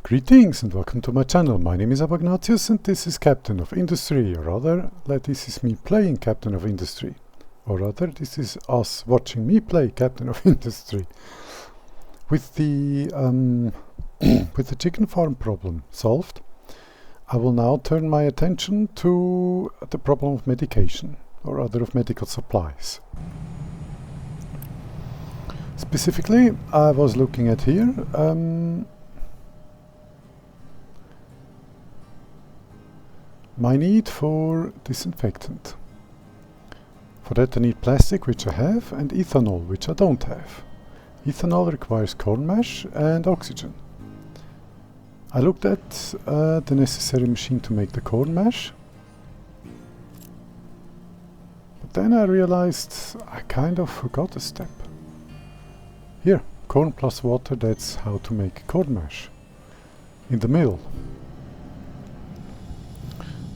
Greetings and welcome to my channel. My name is Abagnatius and this is Captain of Industry, or rather, this is me playing Captain of Industry. Or rather, this is us watching me play Captain of Industry. With the with the chicken farm problem solved, I will now turn my attention to the problem of medication, or rather of medical supplies. Specifically, I was looking at here my need for disinfectant. For that I need plastic, which I have, and ethanol, which I don't have. Ethanol requires corn mash and oxygen. I looked at the necessary machine to make the corn mash, but then I realized I kind of forgot a step. Here, corn plus water, that's how to make corn mash in the mill.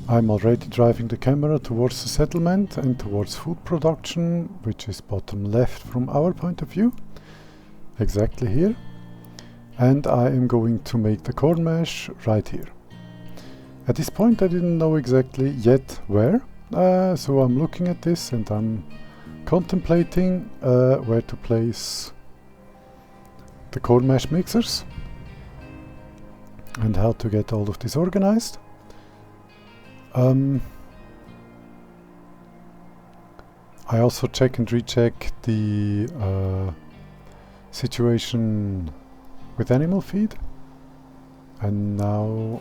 I'm already driving the camera towards the settlement and towards food production, which is bottom left from our point of view, exactly here. And I am going to make the corn mash right here. At this point I didn't know exactly yet where, so I'm looking at this and I'm contemplating where to place the corn mash mixers and how to get all of this organized. I also check and recheck the situation with animal feed, and now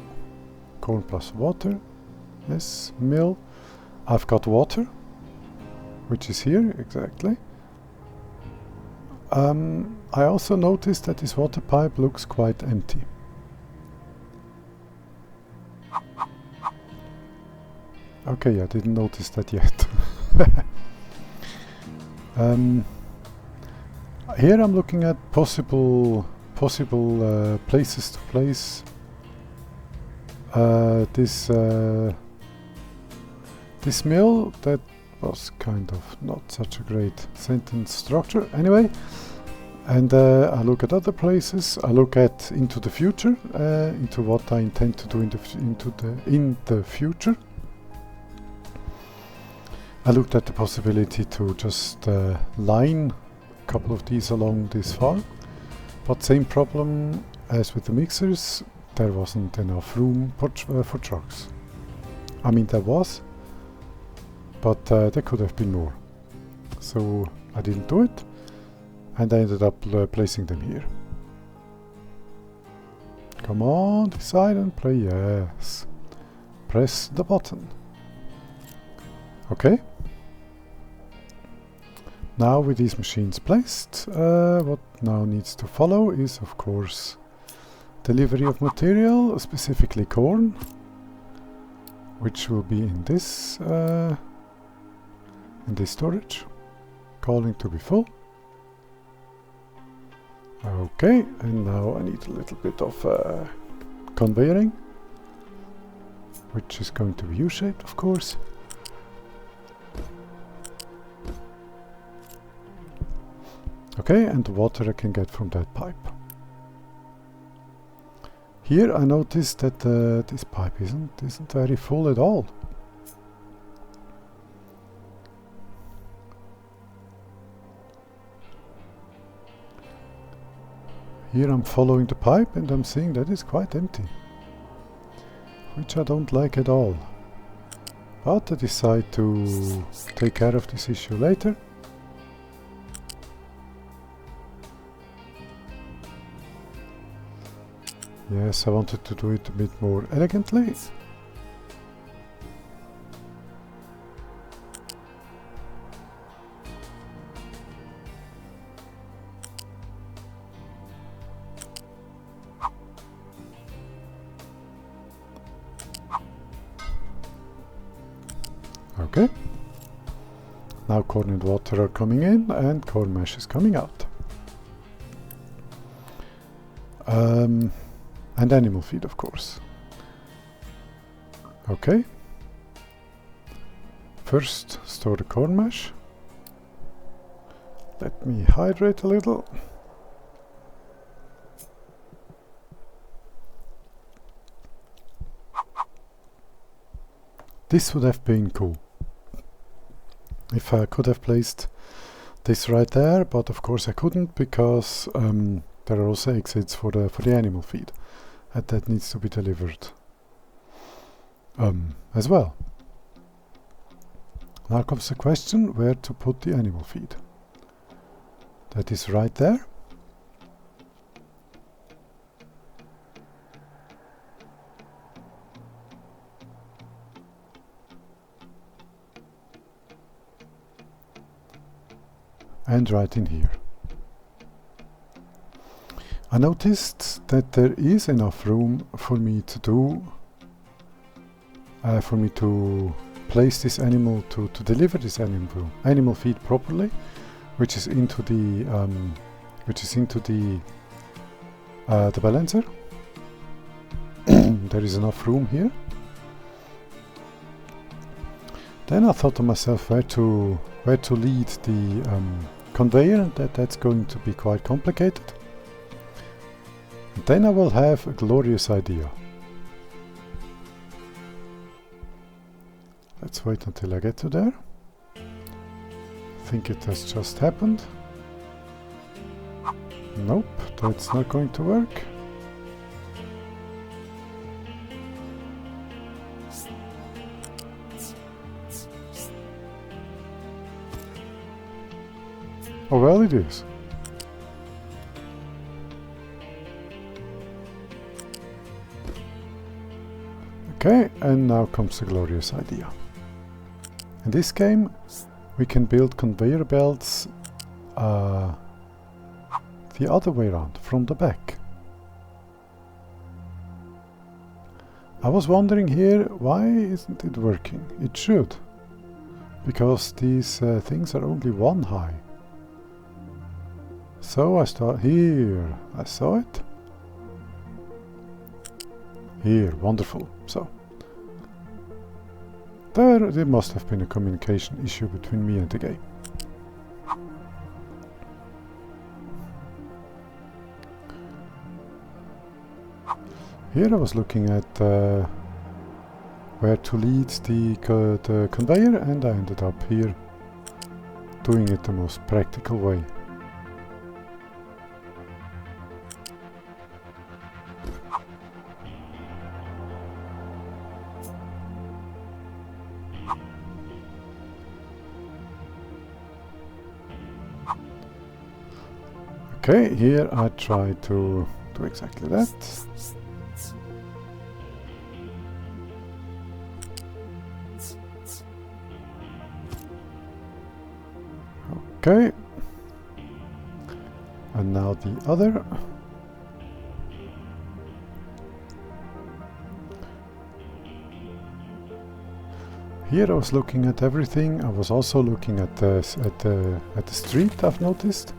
corn plus water. Yes, mill. I've got water, which is here exactly. I also noticed that this water pipe looks quite empty. Okay, I didn't notice that yet. Here I'm looking at possible places to place this mill. That was kind of not such a great sentence structure. Anyway, and I look at other places. I look at into the future, into what I intend to do in the future. I looked at the possibility to just line a couple of these along this farm, but same problem as with the mixers, there wasn't enough room for trucks. I mean, there was, but there could have been more. So I didn't do it, and I ended up placing them here. Come on, decide and play, yes. Press the button. Okay. Now with these machines placed, what now needs to follow is of course delivery of material, specifically corn, which will be in this storage, calling to be full. Okay, and now I need a little bit of conveying, which is going to be U-shaped, of course. Okay, and the water I can get from that pipe. Here I noticed that this pipe isn't very full at all. Here I'm following the pipe and I'm seeing that it's quite empty, which I don't like at all. But I decide to take care of this issue later. Yes, I wanted to do it a bit more elegantly. Okay. Now corn and water are coming in and corn mash is coming out. And animal feed, of course. Okay. First, store the corn mash. Let me hydrate a little. This would have been cool if I could have placed this right there, but of course I couldn't, because there are also exits for the animal feed, and that needs to be delivered as well. Now comes the question where to put the animal feed. That is right there. And right in here. I noticed that there is enough room for me to do, for me to place this animal, to deliver this animal feed properly, which is into the the balancer. There is enough room here. Then I thought to myself where to lead the conveyor, and that's going to be quite complicated. And then I will have a glorious idea. Let's wait until I get to there. I think it has just happened. Nope, that's not going to work. Oh well, it is. Okay, and now comes the glorious idea. In this game, we can build conveyor belts the other way around, from the back. I was wondering here, why isn't it working? It should, because these things are only one high. So I start here. I saw it. Here, wonderful. So there must have been a communication issue between me and the game. Here I was looking at where to lead the conveyor, and I ended up here doing it the most practical way. Okay, here I try to do exactly that. Okay, and now the other. Here I was looking at everything. I was also looking at the street, I've noticed.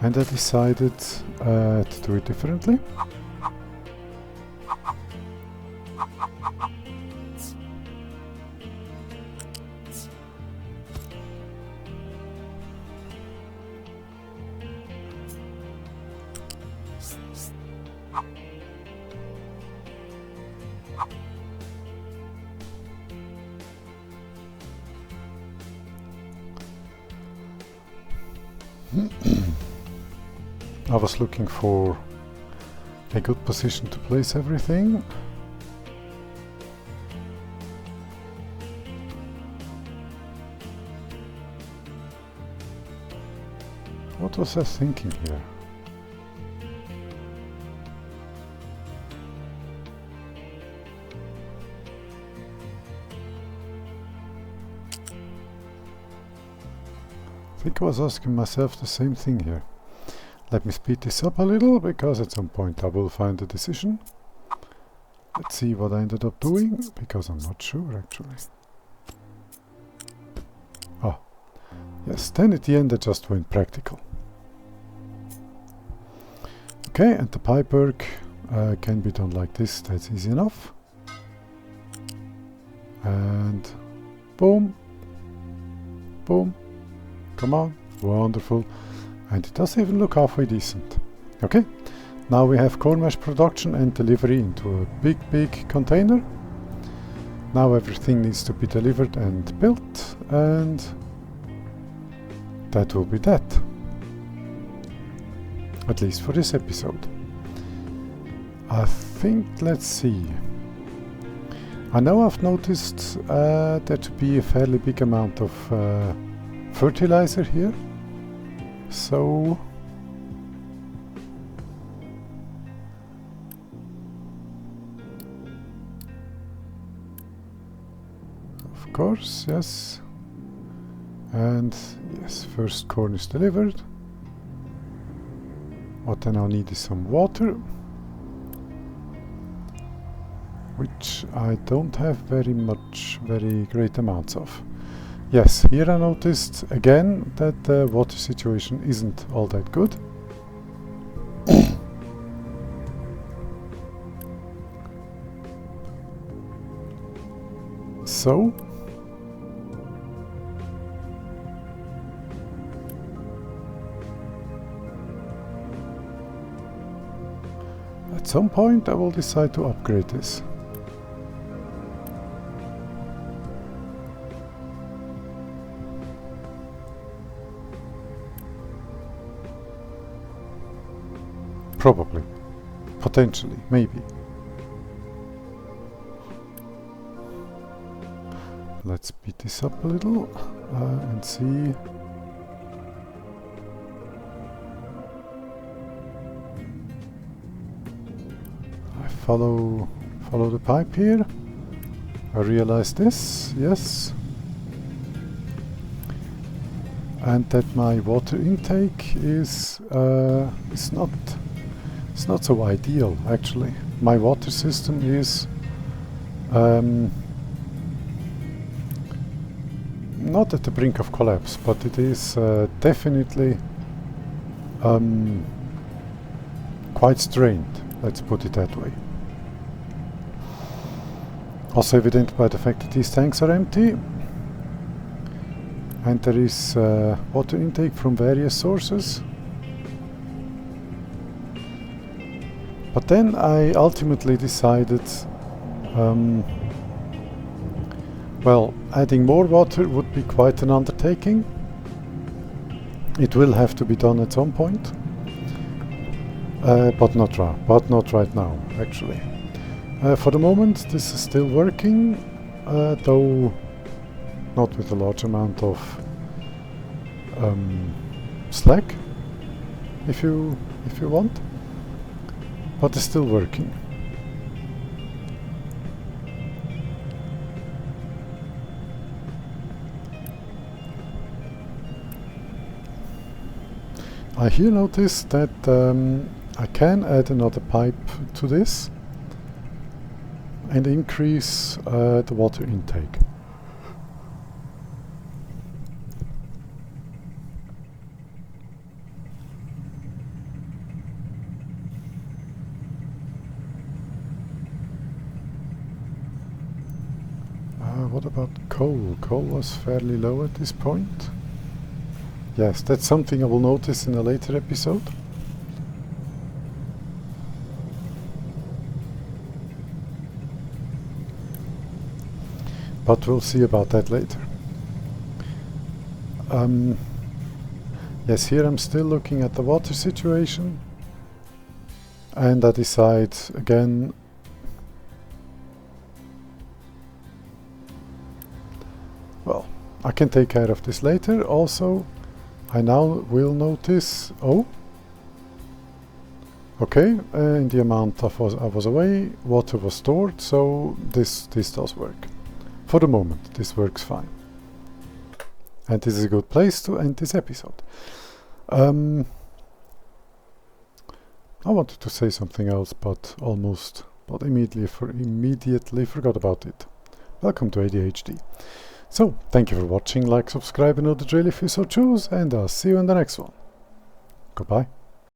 And I decided to do it differently. I was looking for a good position to place everything. What was I thinking here? I think I was asking myself the same thing here. Let me speed this up a little, because at some point I will find a decision. Let's see what I ended up doing, because I'm not sure actually. Ah, yes, then at the end I just went practical. Okay, and the pipework can be done like this, that's easy enough. And boom, boom, come on, wonderful. And it does even look halfway decent. Okay, now we have corn mash production and delivery into a big container. Now everything needs to be delivered and built, and that will be that. At least for this episode. I think, let's see. I know I've noticed there to be a fairly big amount of fertilizer here. So of course, yes. And yes, first corn is delivered. What I now need is some water, which I don't have very great amounts of. Yes, here I noticed again that the water situation isn't all that good. So at some point I will decide to upgrade this. Probably. Potentially. Maybe. Let's speed this up a little and see. I follow the pipe here. I realize this, yes. And that my water intake is not so ideal, actually. My water system is not at the brink of collapse, but it is definitely quite strained, let's put it that way. Also evident by the fact that these tanks are empty and there is water intake from various sources. But then I ultimately decided, well, adding more water would be quite an undertaking. It will have to be done at some point, but not right now, actually. For the moment, this is still working, though not with a large amount of slack, if you want. But it's still working. I here notice that I can add another pipe to this and increase the water intake. What about coal? Coal was fairly low at this point. Yes, that's something I will notice in a later episode. But we'll see about that later. Yes, here I'm still looking at the water situation. And I decide again, well, I can take care of this later. Also, I now will notice, oh, okay, in the amount I was away, water was stored, so this does work. For the moment, this works fine. And this is a good place to end this episode. I wanted to say something else, but immediately forgot about it. Welcome to ADHD. So, thank you for watching, like, subscribe, and know the drill if you so choose, and I'll see you in the next one. Goodbye.